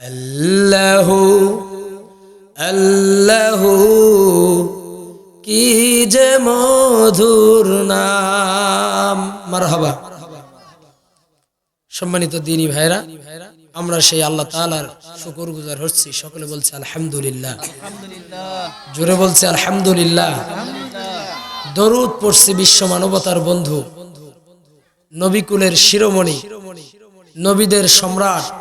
আল্লাহু আল্লাহু কি যে মধুর নাম। মারহাবা। সম্মানিত দ্বীনী ভাইরা, আমরা সেই আল্লাহ তাআলার শুকরগুজার হচ্ছি। সকলে বলছে আলহামদুলিল্লাহ, জোরে বলছে আলহামদুলিল্লাহ। দরুদ পড়ছি বিশ্ব মানবতার বন্ধু, নবীকুলের শিরোমণি, নবীদের সম্রাট,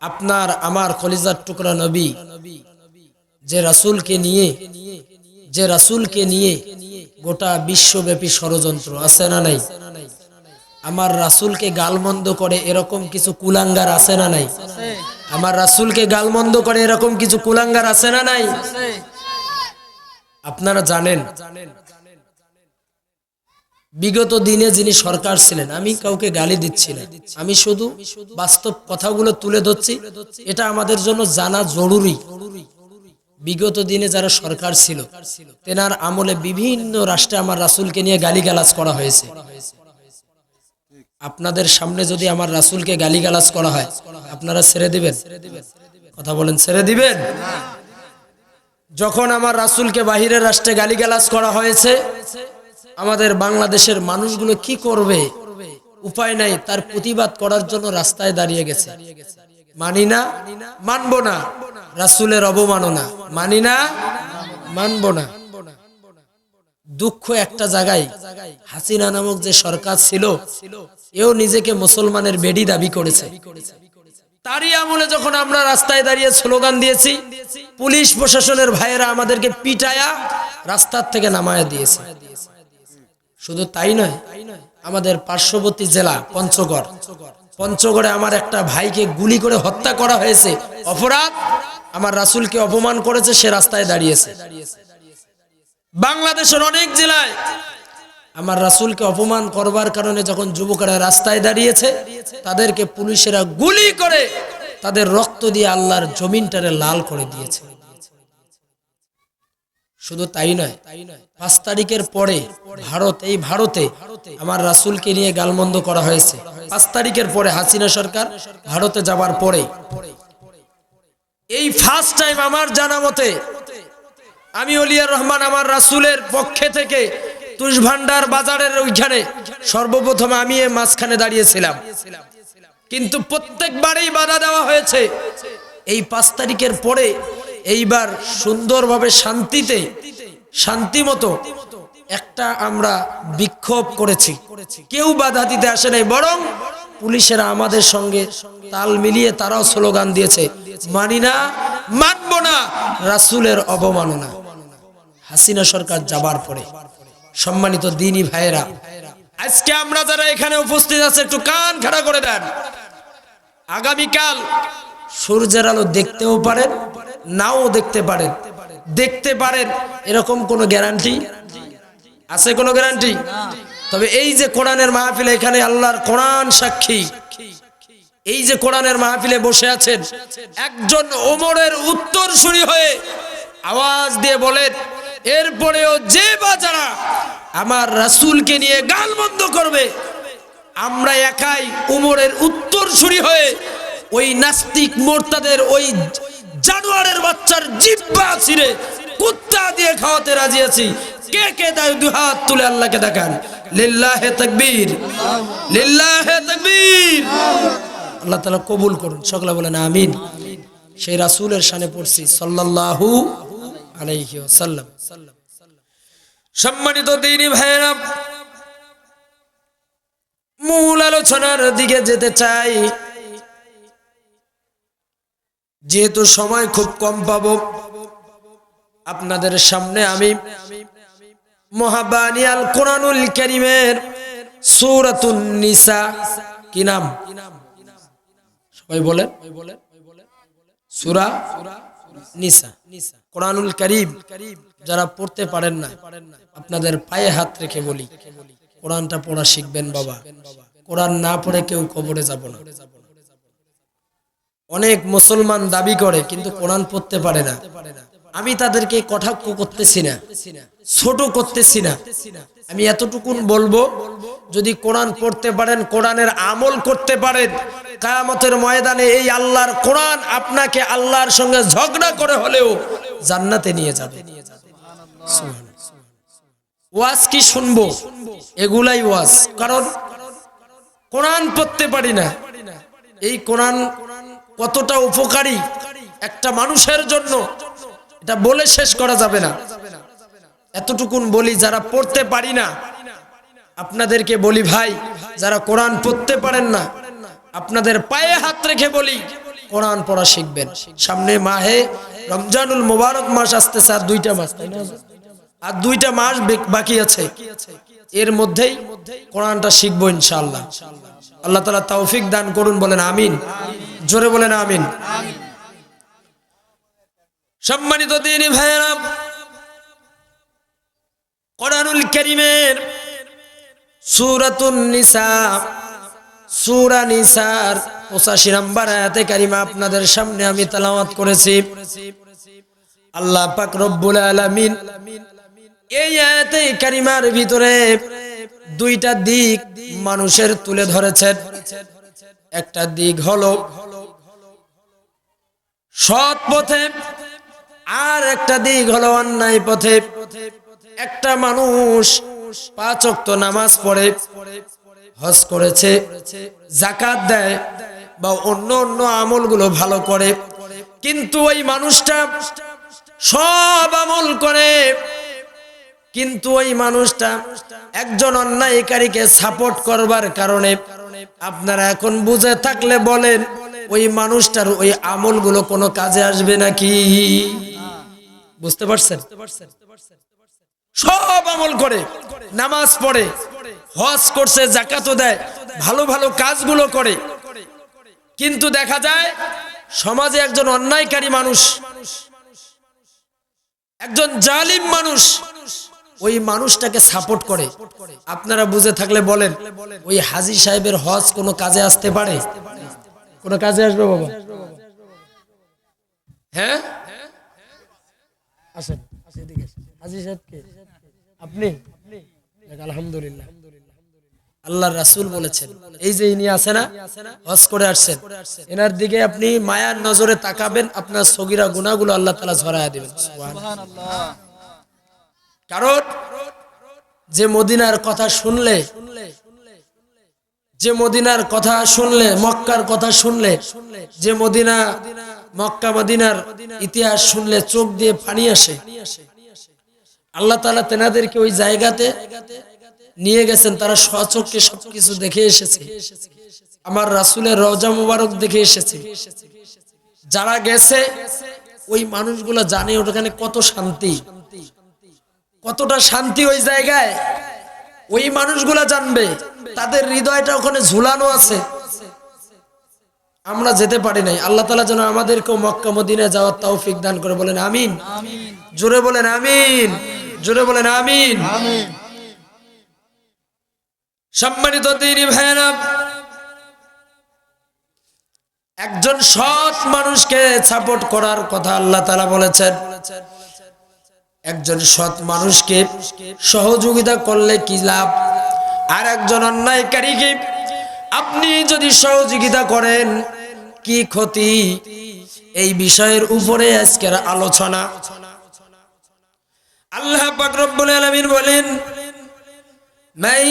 আপনার আমার কলিজার টুকরা নবী, যে রাসূলকে নিয়ে গোটা বিশ্বব্যাপী ষড়যন্ত্র আছে না নাই? আমার রাসূলকে গালমন্দ করে এরকম কিছু কুলাঙ্গার আছে না নাই? আমার রাসূলকে গালমন্দ করে এরকম কিছু কুলাঙ্গার আছে না নাই? আপনারা জানেন, বিগত দিনে যিনি সরকার ছিলেন, আমি কাউকে গালি দিচ্ছি না, আমি শুধু বাস্তব কথাগুলো তুলে ধরছি, এটা আমাদের জন্য জানা জরুরি। বিগত দিনে যারা সরকার ছিল, তেনার আমলে বিভিন্ন রাষ্ট্রে আমার রাসূলকে নিয়ে গালিগালাজ করা হয়েছে। আপনাদের সামনে যদি আমার রাসূলকে গালিগালাজ করা হয়, আপনারা ছেড়ে দিবেন? কথা বলেন, ছেড়ে দিবেন? যখন আমার রাসূলকে বাহিরের রাষ্ট্রে গালিগালাজ করা হয়েছে, আমাদের বাংলাদেশের মানুষগুলো কি করবে, উপায় নাই, তার প্রতিবাদ করার জন্য রাস্তায় দাঁড়িয়ে গেছে। মানি না, মানবো না, রাসূলের অবমাননা মানি না, মানবো না। দুঃখ একটা জায়গায়, হাসিনা নামক যে সরকার ছিল, এও নিজেকে মুসলমানের বেডি দাবি করেছে। তারই আমলে যখন আমরা রাস্তায় দাঁড়িয়ে স্লোগান দিয়েছি, পুলিশ প্রশাসনের ভাইয়েরা আমাদেরকে পিটায়া রাস্তার থেকে নামায়া দিয়েছে। শুধু তাই নয়, আমাদের পার্শ্ববর্তী জেলা পঞ্চগড়ে আমার একটা ভাইকে গুলি করে হত্যা করা হয়েছে। অপরাধ, আমার রাসূলকে অপমান করেছে, সে রাস্তায় দাঁড়িয়েছে। বাংলাদেশের অনেক জেলায় আমার রাসূলকে অপমান করবার কারণে যখন যুবকেরা রাস্তায় দাঁড়িয়েছে, তাদেরকে পুলিশেরা গুলি করে তাদের রক্ত দিয়ে আল্লাহর জমিনটারে লাল করে দিয়েছে। শুধু তাই নয়, 5 তারিখের পরে ভারতে আমার রাসূলকে নিয়ে গালমন্দ করা হয়েছে। 5 তারিখের পরে হাসিনা সরকার ভারতে যাবার পরে এই ফার্স্ট টাইম আমার জানা মতে আমি ওলিয়ার রহমান আমার রাসূলের পক্ষে থেকে তুষভান্ডার বাজারের ওইখানে সর্বপ্রথম আমি মাঝখানে দাঁড়িয়েছিলাম, কিন্তু প্রত্যেকবারই বাধা দেওয়া হয়েছে। এই 5 তারিখের পরে এইবার সুন্দরভাবে শান্তিমতো একটা আমরা বিক্ষোভ করেছি, কেউ বাধা দিতে আসে নাই, বরং পুলিশেরা আমাদের সঙ্গে তাল মিলিয়ে তারাও স্লোগান দিয়েছে, মানি না, মানবো না, রাসূলের অবমাননা। হাসিনা সরকার যাবার পরে সম্মানিত দ্বীনী ভাইয়েরা, আজকে আমরা যারা এখানে উপস্থিত আছে একটু কান খাড়া করে দেন। আগামীকাল সূর্যের আলো দেখতেও পারেন, নাও দেখতে পারেন, এরকম কোনো গ্যারান্টি আছে? কোনো গ্যারান্টি? তবে এই যে কোরআনের মাহফিলে, এখানে আল্লাহর কোরআন সাক্ষী, এই যে কোরআনের মাহফিলে বসে আছেন, একজন ওমরের উত্তরসূরি হয়ে আওয়াজ দিয়ে বলেন, এরপরেও যে বা যারা আমার রাসূলকে নিয়ে গালমন্দ করবে, আমরা একাই ওমরের উত্তরসূরি হয়ে ওই নাস্তিক মোরতাদের, ওই জানোয়ারের বাচ্চার জিহ্বা ছিঁড়ে কুত্তা দিয়ে খাওয়াতে রাজি আছি। কে কে দুই হাত তুলে আল্লাহকে দেখান। লিল্লাহে তাকবীর, লিল্লাহে তাকবীর। আল্লাহ তাআলা কবুল করুন, সকলে বলেন আমিন। সেই রাসূলের শানে পড়ছি সাল্লাল্লাহু আলাইহি ওয়াসাল্লাম। সম্মানিত দ্বীনী ভাইরা, মূল আলোচনার দিকে যেতে চাই। যেহেতু সময় খুব কম পাবো, আপনাদের সামনে আমি মহাবানী আল কোরআনুল কারীমের সূরাতুন নিসা, কি নাম সবাই বলেন? সূরা নিসা। কোরআনুল কারীম যারা পড়তে পারেন না, আপনাদের পায়ে হাত রেখে বলি, কোরআনটা পড়া শিখবেন বাবা। কোরআন না পড়ে কেউ কবরে যাব না। অনেক মুসলমান দাবি করে কিন্তু কোরআন পড়তে পারে না। আমি তাদেরকে কটাক্ষ করতেছি না, ছোট করতেছি না, আমি এতটুকুন বলবো, যদি কোরআন পড়তে পারেন, কোরআনের আমল করতে পারেন, কিয়ামতের ময়দানে এই আল্লাহর কোরআন আপনাকে আল্লাহর সঙ্গে ঝগড়া করে হলেও জান্নাতে নিয়ে যাবে। ওয়াজ কি শুনবো? এগুলাই ওয়াজ। কারণ কোরআন পড়তে পারি না। এই কোরআন কতটা উপকারী একটা মানুষের জন্য এটা বলে শেষ করা যাবে না। এতটুকুন বলি, যারা পড়তে পারি না আপনাদেরকে বলি, ভাই যারা কোরআন পড়তে পারেন না আপনাদের পায়ে হাত রেখে বলি কোরআন পড়া শিখবেন। সামনে মাহে রমজানুল মুবারক মাস আসতেছে, আর 2টা মাস, তাই না? আর 2টা মাস বাকি আছে। এর মধ্যেই কোরআনটা শিখবো ইনশাআল্লাহ। আল্লাহ তাআলা তৌফিক দান করুন, বলেন আমিন। জোরে বলেন আমিন। সম্মানিত দ্বীনি ভাইয়েরা, কোরআনুল কারীমের সূরাতুন নিসা, সূরা নিসার 85 নম্বর আয়াতে কারিমা আপনাদের সামনে আমি তেলাওয়াত করেছি। আল্লাহ পাক রব্বুল আলামিন এই আয়াতে কারিমার ভিতরে 2টা দিক মানুষের তুলে ধরেছেন। একটা দিক হলো সৎ পথে, আর একটা দিক হলো অন্যায় পথে। একটা মানুষ 5 ওয়াক্ত নামাজ পড়ে, হজ করেছে, যাকাত দেয় বা অন্য অন্য আমলগুলো ভালো করে, কিন্তু ওই মানুষটা সব আমল করে, কিন্তু ওই মানুষটা একজন অন্যায়কারীকে সাপোর্ট করবার কারণে আপনারা এখন বুঝে থাকলে বলেন ওই মানুষটার ওই আমলগুলো কোনো কাজে আসবে নাকি? বুঝতে পারছেন? সব আমল করে, নামাজ পড়ে, হজ করছে, যাকাতও দেয়, ভালো ভালো কাজগুলো করে, কিন্তু দেখা যায় সমাজে একজন অন্যায়কারী মানুষ, একজন জালিম মানুষ ওই মানুষটাকে সাপোর্ট করে। আপনারা বুঝে থাকলে বলেন ওই হাজী সাহেবের হজ কোনো কাজে আসতে পারে? কোনো কাজে আসবে বাবা? হ্যাঁ, আসেন এদিকে। হাজী সাহেব কে? আপনি? আলহামদুলিল্লাহ। আল্লাহর রাসূল বলেছেন, এই যে ইনি আছে না, হজ করে আসছেন, এনার দিকে আপনি মায়ার নজরে তাকাবেন, আপনার সগীরা গুনাহগুলো আল্লাহ তাআলা ঝরায়া দিবেন। সুবহানাল্লাহ। কারণ যে মদিনার কথা শুনলে, যে মদিনার কথা শুনলে, মক্কার কথা শুনলে, যে মদিনা, মক্কা মদিনার ইতিহাস শুনলে চোখ দিয়ে পানি আসে, আল্লাহ তাআলা তেনাদেরকে ওই জায়গাতে নিয়ে গেছেন, তারা স্বচক্ষে সবকিছু দেখে এসেছে, আমার রাসূলের রওজা মুবারক দেখে এসেছে। যারা গেছে ওই মানুষগুলো জানে ওখানে কত শান্তি, কতটা শান্তি ওই জায়গায়, ওই মানুষগুলা জানবে, তাদের হৃদয়টা ওখানে ঝুলানো আছে। আমরা যেতে পারি নাই, আল্লাহ তাআলা যেন আমাদেরকেও মক্কা মদিনায় যাওয়ার তৌফিক দান করে, বলেন আমিন। জোরে বলেন আমিন, জোরে বলেন আমিন। সম্মানিত দ্বীনি ভাইয়েরা, একজন সৎ মানুষকে সাপোর্ট করার কথা আল্লাহ তাআলা বলেছেন। একজন সৎ মানুষকে সহযোগিতা করলে কি লাভ, আর একজন অন্যায়কারীকে আপনি যদি সহযোগিতা করেন কি ক্ষতি, এই বিষয়ের উপরে আজকের আলোচনা। আল্লাহ পাক রব্বুল আলামিন বলেন, মান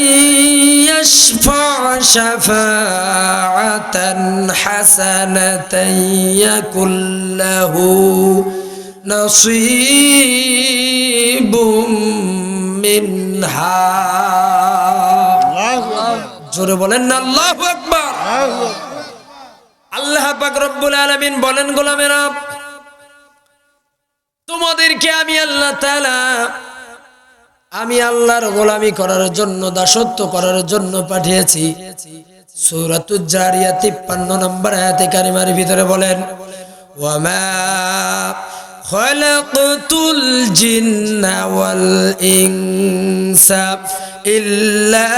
ইয়াশফা' শাফাআতান হাসানাতান ইয়াকুল লাহু নসীবুম মিনহা। জোরে বলেন না আল্লাহু আকবার। আল্লাহ পাক রব্বুল আলামিন বলেন, গোলামেরা তোমাদেরকে আমি আল্লাহ তাআলা, আমি আল্লাহর গোলামি করার জন্য, দাসত্ব করার জন্য পাঠিয়েছি। সূরাতুজ জারিয়াত 53 নম্বর আয়াতে কারিমার ভিতরে বলেন, ওয়ামা খালাকতুল জিন্না ওয়াল ইনসা ইল্লা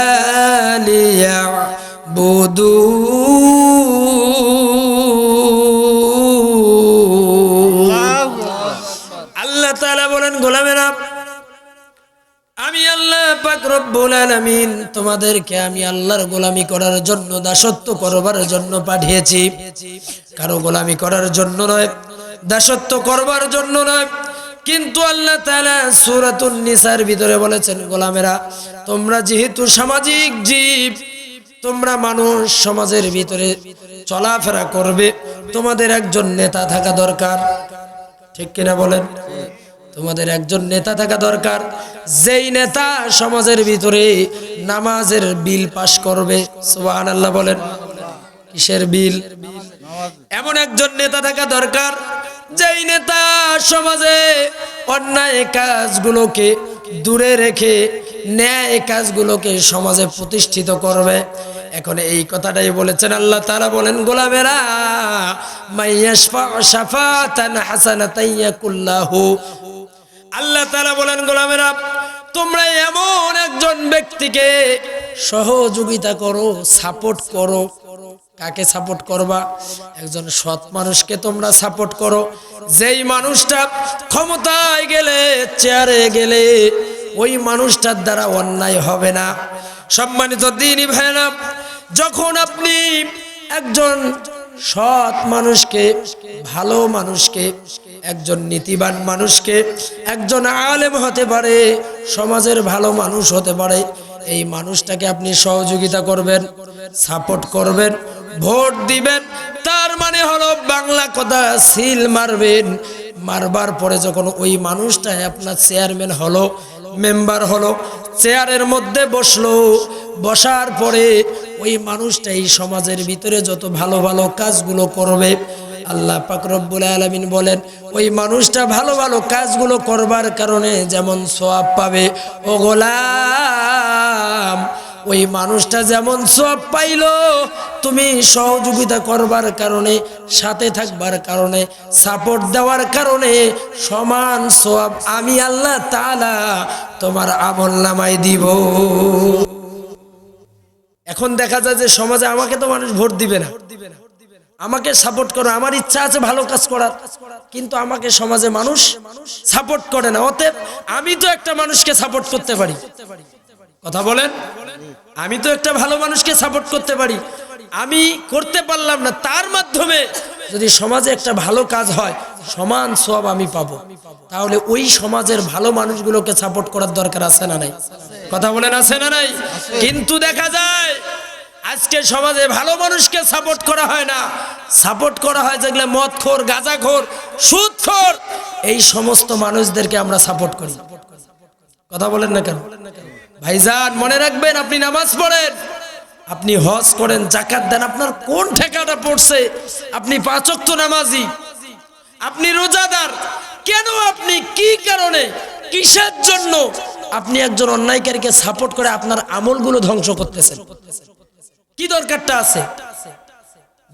লিয়াবুদুন। আল্লাহ তাআলা বলেন, গোলামেরা আমি আল্লাহ পাক রব্বুল আলামিন তোমাদেরকে আমি আল্লাহর গোলামি করার জন্য, দাসত্ব করবার জন্য পাঠিয়েছি, কারো গোলামি করার জন্য নয়, দাসত্ব করবার জন্য নয়। কিন্তু আল্লাহ তাআলা সূরাতুন নিসার ভিতরে বলেছেন, গোলামেরা তোমরা যেহেতু সামাজিক জীব, তোমরা মানুষ, সমাজের ভিতরে চলাফেরা করবে, তোমাদের একজন নেতা থাকা দরকার। ঠিক কিনা বলেন? তোমাদের একজন নেতা থাকা দরকার, যেই নেতা সমাজের ভিতরে নামাজের বিল পাশ করবে। সুবহানাল্লাহ বলেন। কিসের বিল? এমন একজন নেতা থাকা দরকার, যেই নেতা সমাজে অন্যায় কাজগুলোকে দূরে রেখে ন্যায় কাজগুলোকে সমাজে প্রতিষ্ঠিত করবে। এখন এই কথাটাই বলেছেন আল্লাহ তাআলা, বলেন গোলামেরা মাইয়াশফা শাফাতান হাসানাতান ইয়াকুল্লাহু। আল্লাহ তাআলা বলেন, গোলামেরা তোমরা এমন একজন ব্যক্তিকে সহযোগিতা করো, সাপোর্ট করো। কাকে সাপোর্ট করবা? একজন সৎ মানুষকে তোমরা সাপোর্ট করো, যেই মানুষটা ক্ষমতায় গেলে, চেয়ারে গেলে ওই মানুষটার দ্বারা অন্যায় হবে না। সম্মানিত দ্বীনি ভাইরা, যখন আপনি একজন সৎ মানুষকে, ভালো মানুষকে, একজন নীতিবান মানুষকে, একজন আলেম হতে পারে, সমাজের ভালো মানুষ হতে পারে, এই মানুষটাকে আপনি সহযোগিতা করবেন, সাপোর্ট করবেন, ভোট দিবেন, তার মানে হলো বাংলা কথা সিল মারবেন। মারবার পরে যখন ওই মানুষটা আপনার চেয়ারম্যান হলো, মেম্বার হলো, চেয়ারের মধ্যে বসলো, বসার পরে ওই মানুষটা এই সমাজের ভিতরে যত ভালো ভালো কাজগুলো করবে, আল্লাহ পাক রব্বুল আলামিন বলেন ওই মানুষটা ভালো ভালো কাজগুলো করবার কারণে যেমন সওয়াব পাবে, ও গোলাম ওই মানুষটা যেমন সওয়াব পাইলো, তুমি সহযোগিতা করবার কারণে, সাথে থাকবার কারণে, সাপোর্ট দেওয়ার কারণে সমান সওয়াব আমি আল্লাহ তাআলা তোমার আমলনামায় দিব। এখন দেখা যায় যে সমাজে আমাকে তো মানুষ ভোট দিবে না, আমাকে সাপোর্ট করো, আমার ইচ্ছা আছে ভালো কাজ করার, কিন্তু আমাকে সমাজে মানুষ সাপোর্ট করে না। অতএব আমি তো একটা মানুষকে সাপোর্ট করতে পারি। কথা বলেন, আমি তো একটা ভালো মানুষকে সাপোর্ট করতে পারি। আমি করতে পারলাম না, তার মাধ্যমে যদি সমাজে একটা ভালো কাজ হয়, সমান সওয়াব আমি পাবো। তাহলে ওই সমাজের ভালো মানুষগুলোকে সাপোর্ট করার দরকার আছে না নাই? কথা বলেন, আছে না নাই? কিন্তু দেখা যায় আজকে সমাজে ভালো মানুষকে সাপোর্ট করা হয় না, সাপোর্ট করা হয় যেগুলো মদখোর, গাঁজাখোর, সুদখোর, এই সমস্ত মানুষদেরকে আমরা সাপোর্ট করি। কথা বলেন না কেন? ভাইজান মনে রাখবেন, আপনি নামাজ পড়েন, আপনি হজ করেন, যাকাত দেন, আপনার কোন ঠেকাটা পড়ছে? আপনি 5 ওয়াক্ত নামাজি, আপনি রোজাদার, কেন আপনি কি কারণে, কিসের জন্য আপনি একজন অন্যায়কারীকে সাপোর্ট করে আপনার আমলগুলো ধ্বংস করতেছেন? কি দরকারটা আছে?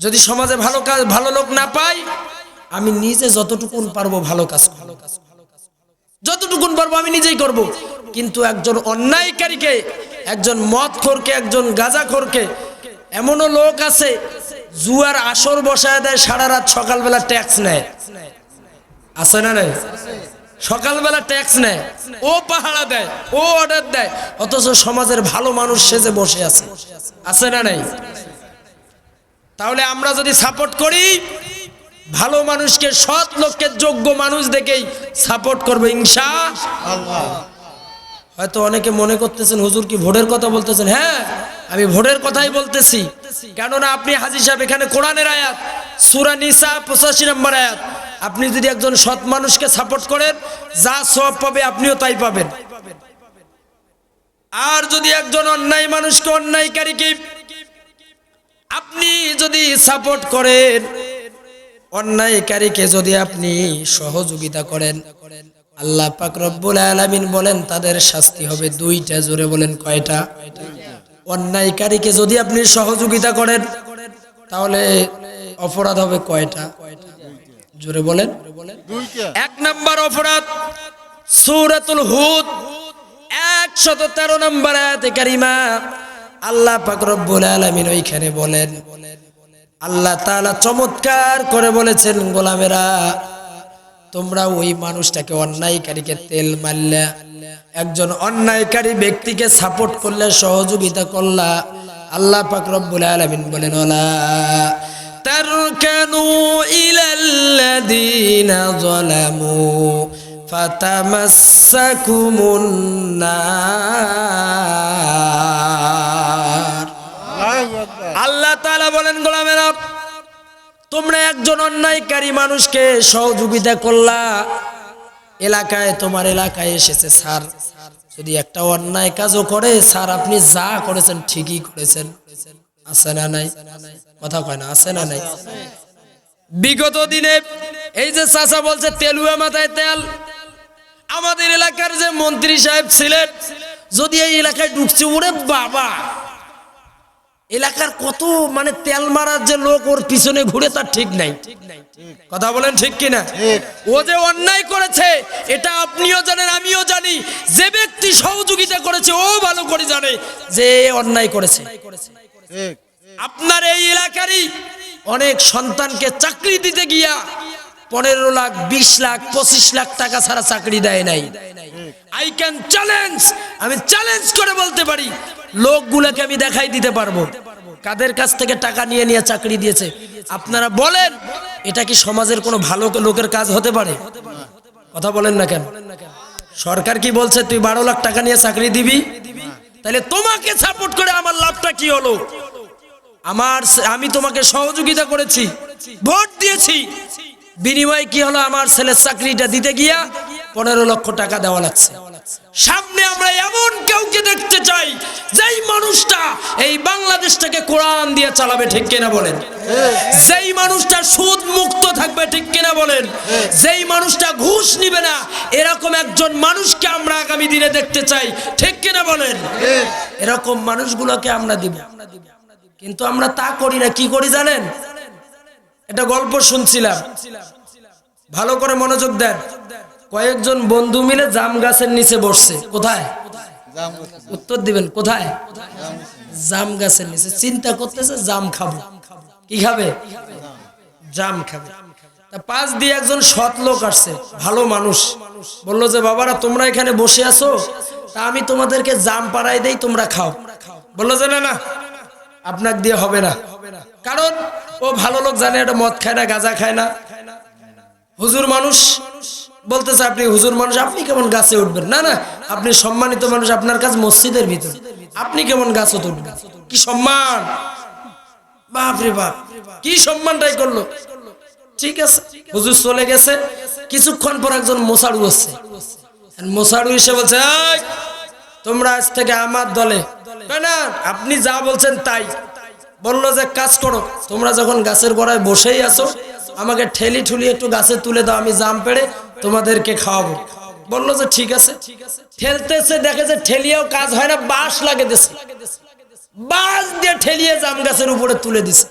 যদি সমাজে ভালো কাজ, ভালো লোক না পাই, আমি নিজে যতটুকুন পারবো ভালো কাজ করব, যতটুকুন পারবো আমি নিজেই করব। কিন্তু একজন অন্যায়কারীকে, একজন মদখোরকে, একজন গাঁজাখোরকে, এমনও লোক আছে জুয়ার আসর বসায় দেয়, সারা রাত সকালবেলা ট্যাক্স নেয়, আছে না নাই? সকালবেলা ট্যাক্স নেয়, ও পাহারা দেয়, ও অর্ডার দেয়, অথচ সমাজের ভালো মানুষ সেজে বসে আছে, আছে না নাই? তাহলে আমরা যদি সাপোর্ট করি, ভালো মানুষকে, সৎ লোককে, যোগ্য মানুষ দেখেই সাপোর্ট করবো ইনশাআল্লাহ। হয়তো অনেকে মনে করতেছেন হুজুর কি ভোটের কথা বলতেছেন? হ্যাঁ, আমি ভোটের কথাই বলতেছি। কেননা আপনি হাজী সাহেব, এখানে কোরআনের আয়াত, সূরা নিসা 85 নম্বর আয়াত, আপনি যদি একজন সৎ মানুষকে সাপোর্ট করেন, যা সওয়াব পাবে আপনিও তাই পাবেন। আর যদি একজন অন্যায় মানুষকে, অন্যায়কারীকে আপনি যদি সাপোর্ট করেন, অন্যায়কারীকে যদি আপনি সহযোগিতা করেন, আল্লাহ পাক রব্বুল আলামিন বলেন তাদের শাস্তি হবে 2টা। জোরে বলেন কয়টা? অন্যায়কারীকে যদি আপনি সহযোগিতা করেন তাহলে অপরাধ হবে কয়টা? জোরে বলেন। 1 নাম্বার অপরাধ, সূরাতুল হুদ 113 নম্বর আয়াতে কারিমা আল্লাহ পাক রব্বুল আলামিন ওইখানে বলেন, আল্লাহ তাআলা চমৎকার করে বলেছেন, গোলামেরা তোমরা ওই মানুষটাকে, অন্যায়কারীকে তেল মারলা, একজন অন্যায়কারী ব্যক্তিকে সাপোর্ট করলে, সহযোগিতা করলা, আল্লাহ পাক রব্বুল আলামিন বলেন ওয়ালা তারকানু ইলাল্লাযীনা যালামু ফাতামাসসাকুমুন নার। আল্লাহ তাআলা বলেন গোলামেরা, তোমরা একজন অন্যায়কারী মানুষকে সহযোগিতা করলা, এলাকায় তোমার এলাকায় এসেছে স্যার, যদি একটা অন্যায় কাজও করে, স্যার আপনি যা করেছেন ঠিকই করেছেন, আছে না নাই? কথা কয় না, আছে না নাই? বিগত দিনে এই যে চাচা বলছে তেলুয়া মাথায় তেল, আমাদের এলাকার যে মন্ত্রী সাহেব ছিলেন, যদি এই এলাকায় ঢুকছে, ওরে বাবা, এলাকার কত মানে তেল মারার যে লোক ওর পিছনে ঘুরে, তার ঠিক নাই। কথা বলেন ঠিক কিনা? ও যে অন্যায় করেছে এটা আপনিও জানেন, আমিও জানি, যে ব্যক্তি সহযোগিতা করেছে ও ভালো করে জানে যে অন্যায় করেছে। আপনার এই এলাকারই অনেক সন্তানকে চাকরি দিতে গিয়া 15 লাখ 20 লাখ 25 লাখ টাকা ছাড়া চাকরি দেয় নাই। আই ক্যান চ্যালেঞ্জ, আমি চ্যালেঞ্জ করে বলতে পারি, লোকগুলোকে আমি দেখাই দিতে পারবো কাদের কাছ থেকে টাকা নিয়ে নিয়ে চাকরি দিয়েছে। আপনারা বলেন এটা কি সমাজের কোনো ভালো লোকের কাজ হতে পারে? কথা বলেন না কেন? সরকার কি বলছে তুই 12 লাখ টাকা নিয়ে চাকরি দিবি? তাহলে তোমাকে সাপোর্ট করে আমার লাভটা কি হলো? আমি তোমাকে সহযোগিতা করেছি, ভোট দিয়েছি, বিনিময়ে কি হলো? আমার ছেলের চাকরিটা দিতে গিয়া 15 লক্ষ টাকা দেওয়া লাগছে। সামনে আমরা এমন কাউকে দেখতে চাই যেই মানুষটা এই বাংলাদেশটাকে কোরআন দিয়ে চালাবে, ঠিক কিনা বলেন? যেই মানুষটা সুদ মুক্ত থাকবে, ঠিক কিনা বলেন? যেই মানুষটা ঘুষ নিবে না, এরকম একজন মানুষকে আমরা আগামী দিনে দেখতে চাই, ঠিক কিনা বলেন? এরকম মানুষগুলোকে আমরা দিব, কিন্তু আমরা তা করি না। কি করি জানেন? একটা গল্প শুনছিলাম, ভালো করে মনোযোগ দেন। কয়েকজন বন্ধু মিলে জাম গাছের নিচে বসছে। কোথায়? উত্তর দিবেন কোথায়? জাম গাছের নিচে। চিন্তা করতেছে জাম খাবো। কি খাবে? জাম খাবে। তা পাশ দিয়ে একজন সৎ লোক আসছে, ভালো মানুষ, বললো যে বাবারা তোমরা এখানে বসে আছো, তা আমি তোমাদেরকে জাম পাড়াই দেই, তোমরা খাও। বললো যে না না, আপনার দিয়ে হবে না, কারণ ও ভালো লোক, জানে এটা মদ খায় না, গাঁজা খায় না, হুজুর মানুষ। বলতেছে আপনি হুজুর মানুষ, আপনি কেমন গাছে উঠবেন? না না, আপনি সম্মানিত মানুষ, আপনার কাজ মসজিদের ভিতর, আপনি কেমন গাছে উঠবেন? কি সম্মান! বাপরে বাপ, কি সম্মানটাই করলো। ঠিক আছে, হুজুর চলে গেছে। কিছুক্ষণ পর একজন মোসাড়ু আসছে। মোসাড়ু এসে বলছে এই তোমরা আজ থেকে আমার দলে। না, আপনি যা বলছেন তাই। বললো যে কাজ করো, তোমরা যখন গাছের গোড়ায় বসেই আছো, আমাকে ঠেলি ঠুলি একটু গাছে তুলে দাও, আমি জাম পেড়ে তোমাদেরকে খাওয়াবো। বললো যে ঠিক আছে। ঠেলতেছে, দেখে যে ঠেলিয়েও কাজ হয় না, বাঁশ লাগে দিছে, বাঁশ দিয়ে ঠেলিয়ে জাম গাছের উপরে তুলে দিছে।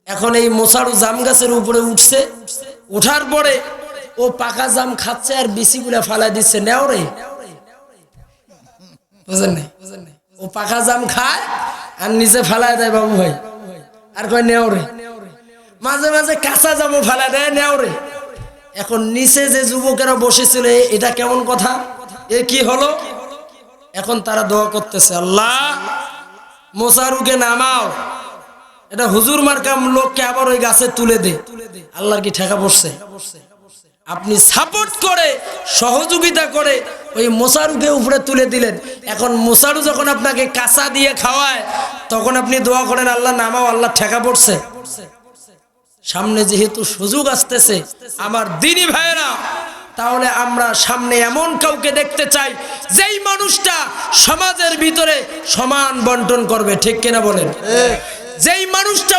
এখন এই মোসাড়ু জাম গাছের উপরে উঠছে, উঠার পরে ও পাকা জাম খাচ্ছে আর বিচিগুলা ফালাই দিচ্ছে। নেও রে, বুঝেন নাই? ও পাকা জাম খায় আর নিচে ফালাই দেয় বাবু ভাই, আর কয় নেও রে। মাঝে মাঝে কাঁচা জামও ফালাই দেয়, নেও রে। এখন নিচে যে যুবকেরা বসেছিল, এটা কেমন কথা? এ কি হলো? এখন তারা দোয়া করতেছে, আল্লাহ মোসারুকে নামাও, এটা হুজুর মার্কাম লোককে আবার ওই গাছে তুলে দে। আল্লাহর কি ঠেকা পড়ছে? আপনি সাপোর্ট করে, সহযোগিতা করে ওই মোসারুকে উপরে তুলে দিলেন। এখন মোসারু যখন আপনাকে কাঁচা দিয়ে খাওয়ায়, তখন আপনি দোয়া করেন আল্লাহ নামাও, আল্লাহ ঠেকা পড়ছে। সামনে যেহেতু সুযোগ আসতেছে আমার দিনী ভাইয়েরা, তাহলে আমরা সামনে এমন কাউকে দেখতে চাই যেই মানুষটা সমাজের ভিতরে সমান বন্টন করবে, ঠিক কিনা বলেন? যেই মানুষটা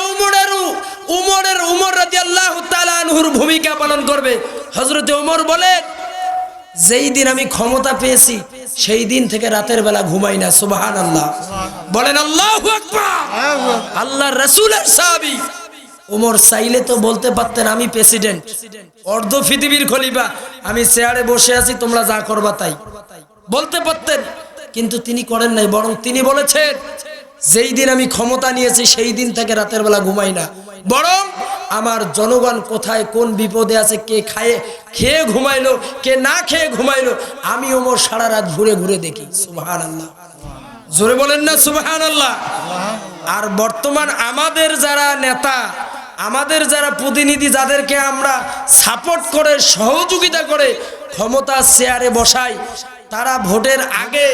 উমর রাদিয়াল্লাহু তাআলা আনহুর ভূমিকা পালন করবে। হযরতে ওমর বলেন, যেই দিন আমি ক্ষমতা পেয়েছি সেই দিন থেকে রাতের বেলা ঘুমাই না। সুবহানাল্লাহ বলেন, আল্লাহু আকবার। আল্লাহর রাসূলের সাহাবী ওমর চাইলে তো বলতে পারতেন আমি প্রেসিডেন্ট, অর্ধ পৃথিবীর খলিফা, আমি চেয়ারে বসে আছি, তোমরা যা করবা তাই, বলতে পারতেন, কিন্তু তিনি করেন নাই। বরং তিনি বলেছেন, যেই দিন আমি ক্ষমতা নিয়েছি সেই দিন থেকে রাতের বেলা ঘুমাই না। বরং আমার জনগণ কোথায় কোন বিপদে আছে, কে খেয়ে ঘুমাইলো, কে না খেয়ে ঘুমাইলো, আমি ওমর সারা রাত ঘুরে ঘুরে দেখি। সুবহানাল্লাহ, জোরে বলেন না সুবহানাল্লাহ। আর বর্তমান আমাদের যারা নেতা, আমাদের যারা প্রতিনিধি, যাদেরকে আমরা সাপোর্ট করে সহযোগিতা করে ক্ষমতার চেয়ারে বসাই, তারা ভোটের আগে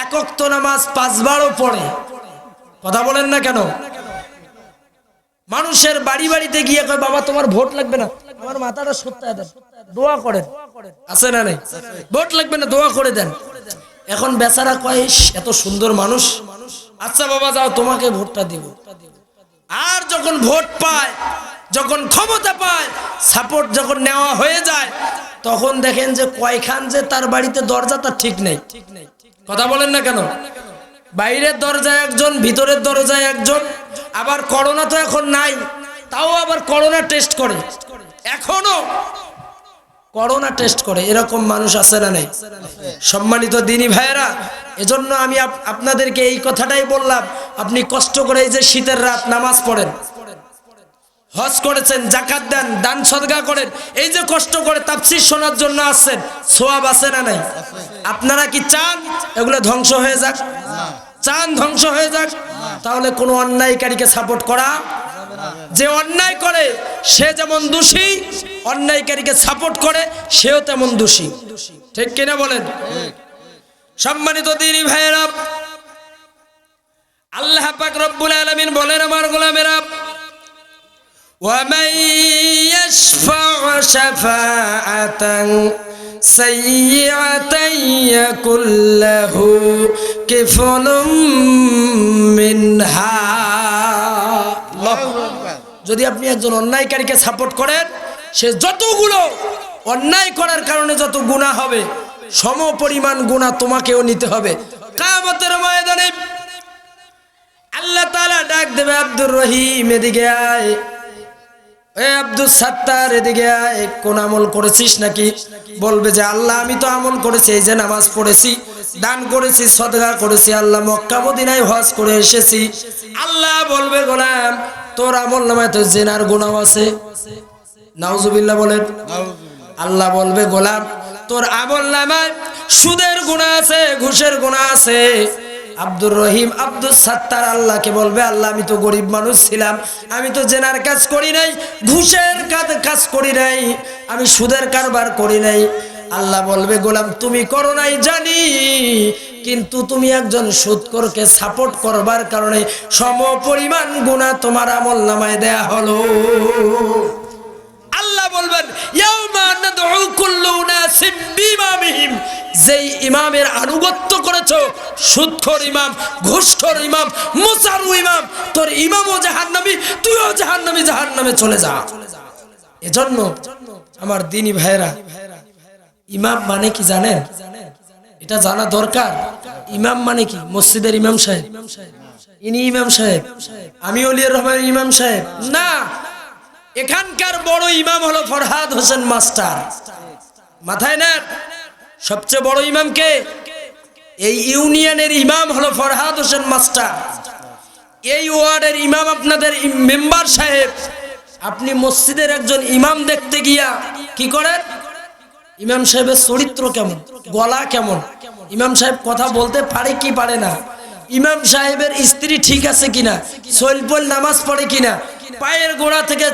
এক ওয়াক্ত নামাজ 5 বারও পড়ে। কথা বলেন না কেন? মানুষের বাড়ি বাড়িতে গিয়ে কয়, বাবা তোমার ভোট লাগবে না, আমার মাথাটা সত্যায় দেন, দোয়া করেন। আছে না নাই? ভোট লাগবে না, দোয়া করে দেন। এখন বেচারা কয়, এত সুন্দর মানুষ, আচ্ছা বাবা যাও, তোমাকে ভোটটা দিব। আর যখন ভোট পায়, যখন ক্ষমতা পায়, সাপোর্ট যখন নেওয়া হয়ে যায়, তখন দেখেন যে কয়খান যে তার বাড়িতে দরজা তার ঠিক নেই। কথা বলেন না কেন? বাইরের দরজায় একজন, ভিতরের দরজায় একজন। আবার করোনা তো এখন নাই, তাও আবার করোনা টেস্ট করে, এখনো করোনা টেস্ট করে। এরকম মানুষ আছে না নাই? সম্মানিত দিনী ভাইয়েরা, এজন্য আমি আপনাদেরকে এই কথাটাই বললাম, আপনি কষ্ট করে এই যে শীতের রাত নামাজ পড়েন, হজ করেছেন, যাকাত দেন, দান সদকা করেন, এই যে কষ্ট করে তাফসীর শোনার জন্য আসছেন, সওয়াব আছে না নাই? আপনারা কি চান এগুলো ধ্বংস হয়ে যাক? চান ধ্বংস হয়ে যাক? তাহলে কোনো অন্যায়কারীকে সাপোর্ট করা, যে অন্যায় করে সে যেমন দোষী, অন্যায়কারীকে সাপোর্ট করে সেও তেমন দোষী। ঠিক কিনা বলেন? সম্মানিত দ্বীনি ভাইয়েরা, আল্লাহ পাক রব্বুল আলামিন বলেন, আমার গোলামেরা, وَمَن يَشْفَعْ شَفَاعَةً سَيِّئَةً يَكُن لَّهُ كِفْلٌ مِّنْهَا। যদি আপনি একজন অন্যায়কারীকে সাপোর্ট করেন, সে যতগুলো অন্যায় করার কারণে যত গুনাহ হবে, সম পরিমাণ গুনাহ তোমাকেও নিতে হবে। কিয়ামতের ময়দানে আল্লাহ তাআলা ডাক দেবে, আব্দুর রহিম এদিকে আয়, এ আব্দুল সাত্তার এদিকে আয়, কোন আমল করেছিস নাকি? বলবে যে আল্লাহ আমি তো আমল করেছি, এই যে নামাজ পড়েছি, দান করেছি, সদকা করেছি, আল্লাহ মক্কা মদিনায় হজ করে এসেছি। আল্লাহ বলবে, গোলাম তোর আমল নামায় তো জিনার গুনাহ আছে। নাউজুবিল্লাহ বলেন। আল্লাহ বলবে, গোলাম তোর আমল নামায় সুদের গুনাহ আছে, ঘুষের গুনাহ আছে। আব্দুর রহিম, আব্দুল সাত্তার আল্লাহকে বলবে, আল্লাহ আমি তো গরিব মানুষ ছিলাম, আমি তো জেনার কাজ করি নাই, ঘুষের কাজ করি নাই, আমি সুদের কারবার করি নাই। আল্লাহ বলবে, গোলাম তুমি করো নাই জানি, কিন্তু তুমি একজন সুদখোরকে সাপোর্ট করবার কারণে সম পরিমাণ গুনাহ তোমার আমল নামায় দেয়া হলো। আল্লাহ বলবেন, ইয়াউমা নাদউ কুল্লু উনাসিম বিইমামিহিম, যেই ইমামের আনুগত্য করেছো, সুদখোর ইমাম, ঘুষখোর ইমাম, মুসারু ইমাম, তোর ইমামও জাহান্নামী, তুইও জাহান্নামী, জাহান্নামে চলে যা। এজন্য আমার দ্বীনি ভাইয়েরা, ইমাম মানে কি জানেন? এটা জানা দরকার। ইমাম মানে কি? মসজিদের ইমাম সাহেব, ইনি ইমাম সাহেব, আমি ওলিয়ার রহমানের ইমাম সাহেব না। এখানকার বড় ইমাম হলো ফরহাদ হোসেন মাস্টার, মাথায় নেন। সবচেয়ে বড় ইমাম কে? এই ইউনিয়নের ইমাম হলো ফরহাদ হোসেন মাস্টার। এই ওয়ার্ডের ইমাম আপনাদের মেম্বার সাহেব। আপনি মসজিদের একজন ইমাম দেখতে গিয়া কি করেন? ইমাম সাহেবের চরিত্র কেমন, গলা কেমন, ইমাম সাহেব কথা বলতে পারে কি পারে না, ইমাম সাহেবের স্ত্রী ঠিক আছে কিনা, সলপল নামাজ পড়ে কিনা, পায়ের গোড়া থেকে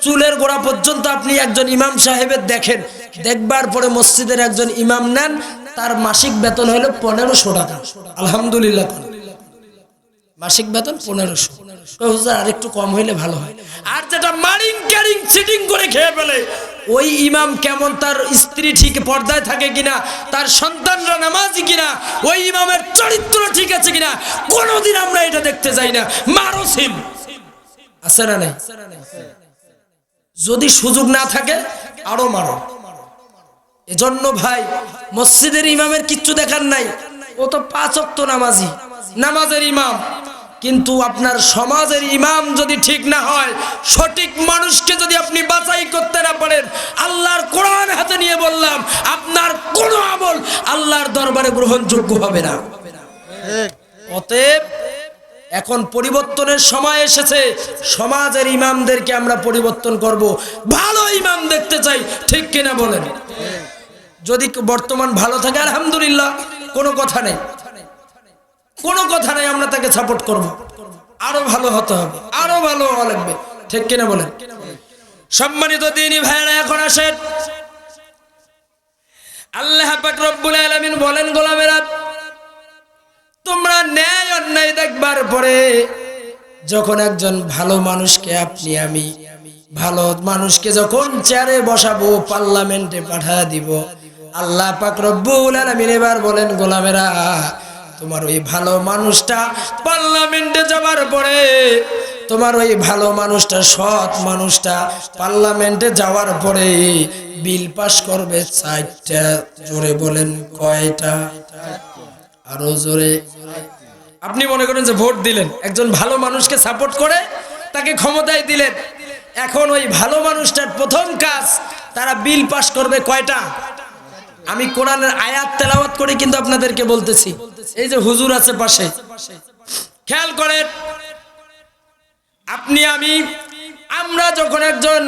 চুলের গোড়া পর্যন্ত আপনি একজন ইমাম সাহেবের দেখেন। দেখবার পরে মসজিদের একজন ইমাম নেন, তার মাসিক বেতন হলো 1500 টাকা। আলহামদুলিল্লাহ, মাসিক বেতন 1500। আর একটু কম হইলে ভালো হয়। আর যেটা মারিং ক্যারিং চিটিং করে খেয়ে ফেলে, ওই ইমাম কেমন, তার স্ত্রী ঠিক পর্দায় থাকে কিনা, তার সন্তানরা নামাজি কিনা, ওই ইমামের চরিত্র ঠিক আছে কিনা, কোনোদিন আমরা এটা দেখতে যাই না। মারো সিম আছে না নাই? যদি সুযোগ না থাকে আরো মারো। এজন্য ভাই, মসজিদের ইমামের কিচ্ছু দেখার নাই, ও তো 5 ওয়াক্ত নামাজি, নামাজের ইমাম। কিন্তু আপনার সমাজের ইমাম যদি ঠিক না হয়, সঠিক মানুষকে যদি আপনি বাছাই করতে না পারেন, আল্লাহর কোরআন হাতে নিয়ে বললাম, আপনার কোনো আমল আল্লাহর দরবারে গ্রহণযোগ্য হবে না। অতএব এখন পরিবর্তনের সময় এসেছে, সমাজের ইমামদেরকে আমরা পরিবর্তন করব, ভালো ইমাম দেখতে চাই, ঠিক কিনা বলেন? যদি বর্তমান ভালো থাকে আলহামদুলিল্লাহ, কোনো কথা নেই, কোনো কথা নেই, আমরা তাকে সাপোর্ট করব। আরো ভালো হতে হবে, আরো ভালো হওয়া লাগবে, ঠিক কিনা বলেন? সম্মানিত দ্বীনি ভাইরা, এখন আসেন, আল্লাহ পাক রব্বুল আলামিন বলেন, গোলামেরা তোমরা ন্যায় অন্যায় দেখবার পরে যখন একজন ভালো মানুষকে, আপনি আমি ভালো মানুষকে যখন চেয়ারে বসাবো, পার্লামেন্টে পাঠিয়ে দিব, আল্লাহ পাক রব্বুল আলামিন এবার বলেন, গোলামেরা তোমার ওই ভালো মানুষটা পার্লামেন্টে যাবার পরে, তোমার ওই ভালো মানুষটা, সৎ মানুষটা পার্লামেন্টে যাওয়ার পরে বিল পাস করবে 4টা। জোরে বলেন কয়টা? আরো জোরে। আপনি মনে করেন যে ভোট দিলেন, একজন ভালো মানুষকে সাপোর্ট করে তাকে ক্ষমতায় দিলেন, এখন ওই ভালো মানুষটার প্রথম কাজ, তারা বিল পাস করবে কয়টা? আমি কোরআনের আয়াত তেলাওয়াত করে কিন্তু আপনাদেরকে বলতেছি। এই যে হুজুর আছে পাশে, খেয়াল করেন, আপনি আমি আমরা যখন একজন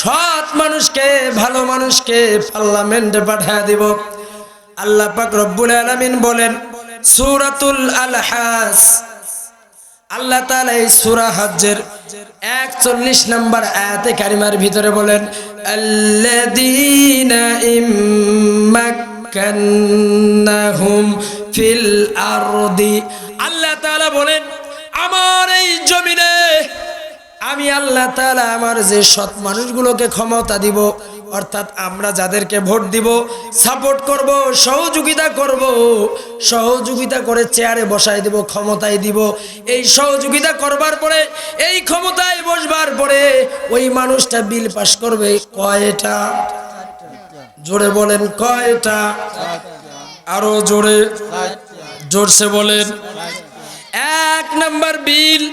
সৎ মানুষকে, ভালো মানুষকে পার্লামেন্টে পাঠিয়ে দিব, আল্লাহ পাক রব্বুল আলামিন বলেন সূরাতুল আল-হাজ, আল্লাহ তাআলা এই সূরা হজ্জের 41 নম্বর আয়াতে কারিমার ভিতরে বলেন, আল্লাযীনা ইম্মাক্কান্নাহুম ফিল আরদি, আল্লাহ তাআলা বলেন আমার এই জমিনে আমি আল্লাহ তাআলা আমার যে সৎ মানুষগুলোকে ক্ষমতা দিব, অর্থাৎ আমরা যাদেরকে ভোট দিব, সাপোর্ট করব, সহযোগিতা করে চেয়ারে বসায় দিব, ক্ষমতায় দিব, এই সহযোগিতা করবার পরে, এই ক্ষমতায় বসবার পরে ওই মানুষটা বিল পাস করবে কয়টা? জোরে বলেন কয়টা? আরো জোরে, জোরসে বলেন। 1 নাম্বার বিল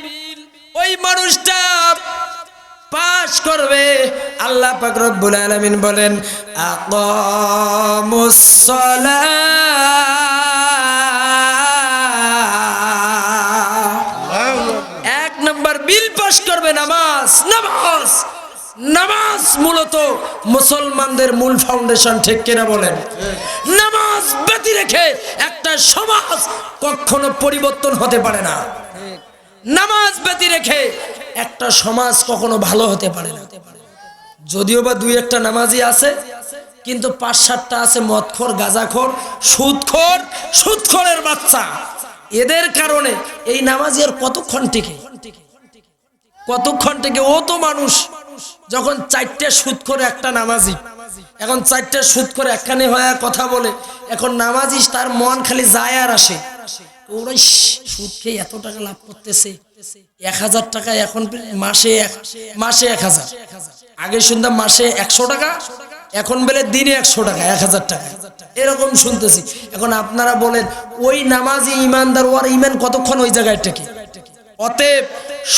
ওই মানুষটা পাস করবে, আল্লাহ পাক রব্বুল আলামিন বলেন আকামুস সালাহ, 1 নাম্বার বিল পাস করবে নামাজ। নামাজ, নামাজ মূলত মুসলমানদের মূল ফাউন্ডেশন, ঠিক কিনা বলেন? নামাজ ব্যতি রেখে একটা সমাজ কখনো পরিবর্তন হতে পারে না। নামাজ ব্যতি রেখে একটা সমাজ কখনো ভালো হতে পারে না। যদিও বা 2-1টা নামাজি আছে, কিন্তু 5-7টা আছে মদখোর, গাঁজাখোর, সুদখোর, সুদখোরের বাচ্চা। এদের কারণে এই নামাজি আর কতক্ষণ টিকে? ও তো মানুষ। যখন 4টে সুদখোর একটা নামাজি, এখন 4টে সুদখোর একখানে হয়ে কথা বলে, এখন নামাজি তার মন খালি যায় আর আসে, ওরা সুদ খেয়ে এত টাকা লাভ করতেছে, 1000 টাকা এখন মাসে 1000। আগে শুনতাম মাসে 100 টাকা, এখন বলে দিনে 100 টাকা, 1000 টাকা, এরকম শুনতেছি। এখন আপনারা বলেন ওই নামাজি ইমানদার, ওর ইমান কতক্ষণ ওই জায়গায় টেকে? অতএব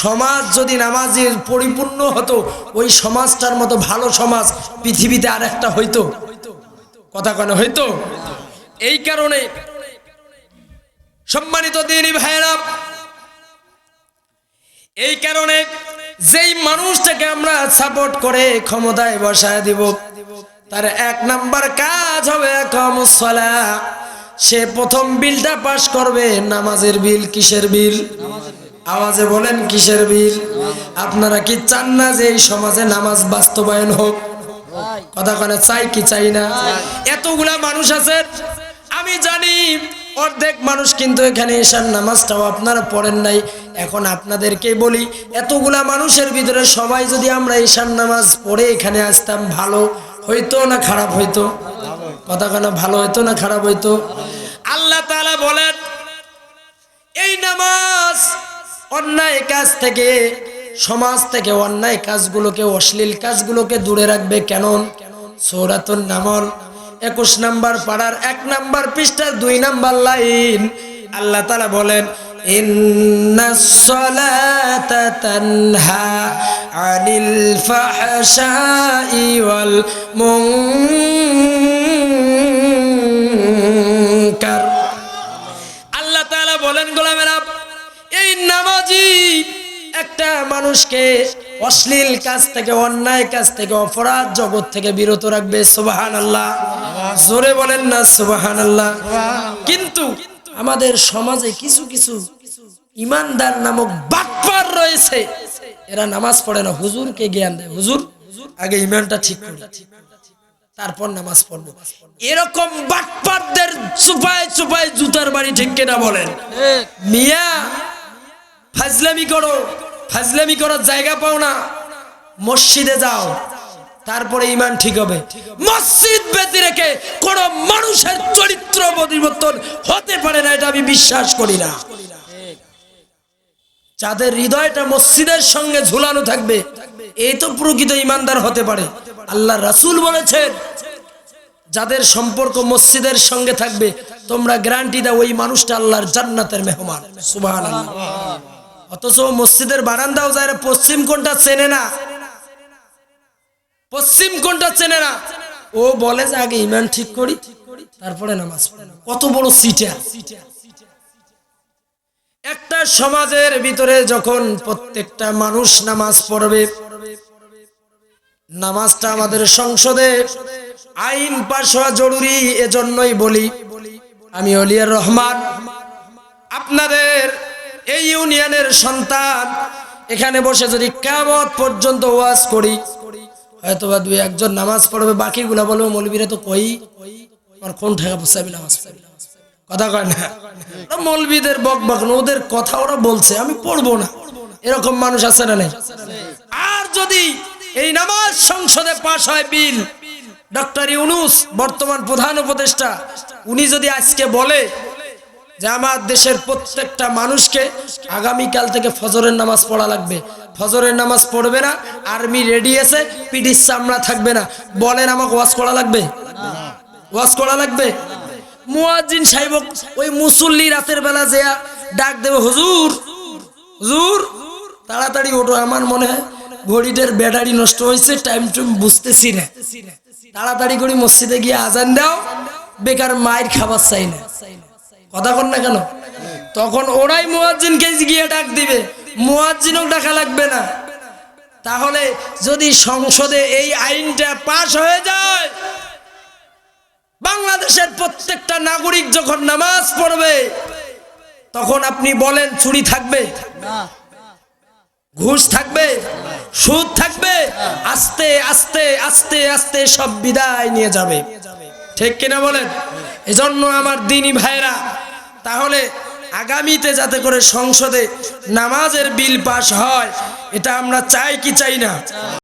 সমাজ যদি নামাজের পরিপূর্ণ হতো, ওই সমাজটার মতো ভালো সমাজ পৃথিবীতে আর একটা হইতো? কথা কেন হইতো? এই কারণে সম্মানিত দ্বীনি ভাইরা, এই কারণে যেই মানুষটাকে আমরা সাপোর্ট করে ক্ষমতায় বসায় দিব, তার 1 নাম্বার কাজ হবে ইকামুস সালাহ। সে প্রথম বিলটা পাস করবে, নামাজের বিল। কিসের বিল? আওয়াজে বলেন কিসের বিল? আপনারা কি চান না যে এই সমাজে নামাজ বাস্তবায়ন হোক? কথা কেন চাই কি চাই না? এতগুলা মানুষ আছে, আমি জানি অর্ধেক মানুষ কিন্তু এখানে ঈশার নামাজটাও আপনারা পড়েন নাই। এখন আপনাদেরকেই বলি, এতগুলা মানুষের ভিতরে সবাই যদি আমরা ঈশার নামাজ পড়ে এখানে আসতাম, ভালো হইতো না খারাপ হইতো? কথা কেন ভালো হইতো না খারাপ হইতো? আল্লাহ তাআলা বলেন এই নামাজ অন্যায় কাজ থেকে, সমাজ থেকে অন্যায় কাজগুলোকে, অশ্লীল কাজগুলোকে দূরে রাখবে। কেন? সূরাতুন নামল 21 নম্বর পাড়ার 1 নম্বর পৃষ্ঠার 2 নম্বর লাইন, আল্লাহ তাআলা বলেন ইন্নাস সালাতা তানহা আনিল ফাহশাই ওয়াল মুনকার। আল্লাহ তাআলা বলেন গোলামেরা, এই নামাজ মানুষকে অশ্লীল কাজ থেকে, অন্যায় কাজ থেকে, অপরাধ জগৎ থেকে বিরত রাখবে। সুবহানাল্লাহ, জোরে বলেন না সুবহানাল্লাহ। কিন্তু আমাদের সমাজে কিছু কিছু ইমানদার নামক বাটপার রয়েছে, এরা নামাজ পড়ে না, হুজুরকে জ্ঞান দেয়, হুজুর আগে ইমানটা ঠিক করি তারপর নামাজ পড়বো। এরকম বাটপারদের চুপায় চুপায় জুতার বাড়ি, ঠিক কিনা বলেন? মিয়া ফাজলামি করো, ফাজলামি করার জায়গা পাও না, মসজিদে যাও, তারপরে ইমান ঠিক হবে। মসজিদ বেঁধে রেখে কোন মানুষের চরিত্র পরিবর্তন হতে পারে না, এটা আমি বিশ্বাস করি না। যাদের হৃদয়টা মসজিদের সঙ্গে ঝুলানো থাকবে, এই তো প্রকৃত ইমানদার হতে পারে। আল্লাহ রাসূল বলেছেন, যাদের সম্পর্ক মসজিদের সঙ্গে থাকবে, তোমরা গ্যারান্টি দাও ওই মানুষটা আল্লাহর জান্নাতের মেহমান। সুবহানাল্লাহ। অথচ মসজিদের বারান্দাও যায়, পশ্চিম কোণটা চেনে না, পশ্চিম কোণটা চেনে না, ও বলে যে আগে ইমান ঠিক করি তারপরে নামাজ পড়ে। কত বড় সিটা! একটা সমাজের ভিতরে যখন প্রত্যেকটা মানুষ নামাজ পড়বে, নামাজটা আমাদের সংসদে আইন পাশ হওয়া জরুরি। এজন্যই বলি, আমি অলিয়ার রহমান, আপনাদের এই ইউনিয়নের সন্তান, এখানে বসে যদি কিয়ামত পর্যন্ত ওয়াজ করি, হয়তোবা দুই একজন নামাজ পড়বে, বাকিগুলা বলবো মৌলবীরা তো কই, আমার কোন ঠেকা বসে আমি নামাজ পড়ি, কথা কয় না। মৌলবীদের বক বক, ওদের কথা ওরা বলছে, আমি পড়বো না, এরকম মানুষ আছে না নাই? আর যদি এই নামাজ সংসদে পাশ হয় বিল, ডক্টর ইউনূস বর্তমান প্রধান উপদেষ্টা, উনি যদি আজকে বলে যে আমার দেশের প্রত্যেকটা মানুষকে আগামীকাল থেকে ফজরের নামাজ পড়া লাগবে, ফজরের নামাজ পড়বে না, আর্মি রেডি আছে, পিঠির চামড়া থাকবে না, বলেন আমাকে ওয়াজ করা লাগবে? ওয়াজ করা লাগবে? মুয়াজ্জিন সাহেব ওই মুসল্লি রাতের বেলা যে ডাক দেবে, হুজুর হুজুর তাড়াতাড়ি ওঠো, আমার মনে হয় ঘড়িটার ব্যাটারি নষ্ট হয়েছে, টাইম টুম বুঝতেছি না, তাড়াতাড়ি করে মসজিদে গিয়ে আজান দাও, বেকার মায়ের খাবার চাই না, কথা কন না কেন? তখন ওরাই মুয়াজ্জিনকে গিয়ে ডাক দিবে, মুয়াজ্জিনও ডাকা লাগবে না। তাহলে যদি সংসদে এই আইনটা পাশ হয়ে যায়, বাংলাদেশের প্রত্যেকটা নাগরিক যখন নামাজ পড়বে, তখন আপনি বলেন চুরি থাকবে না, ঘুষ থাকবে, সুদ থাকবে, আস্তে আস্তে আস্তে আস্তে সব বিদায় নিয়ে যাবে, ঠিক কিনা বলেন? এজন্য আমার দ্বীনি ভাইরা, তাহলে আগামীতে যাতে করে সংসদে নামাজের বিল পাশ হয়, এটা আমরা চাই কি চাই না?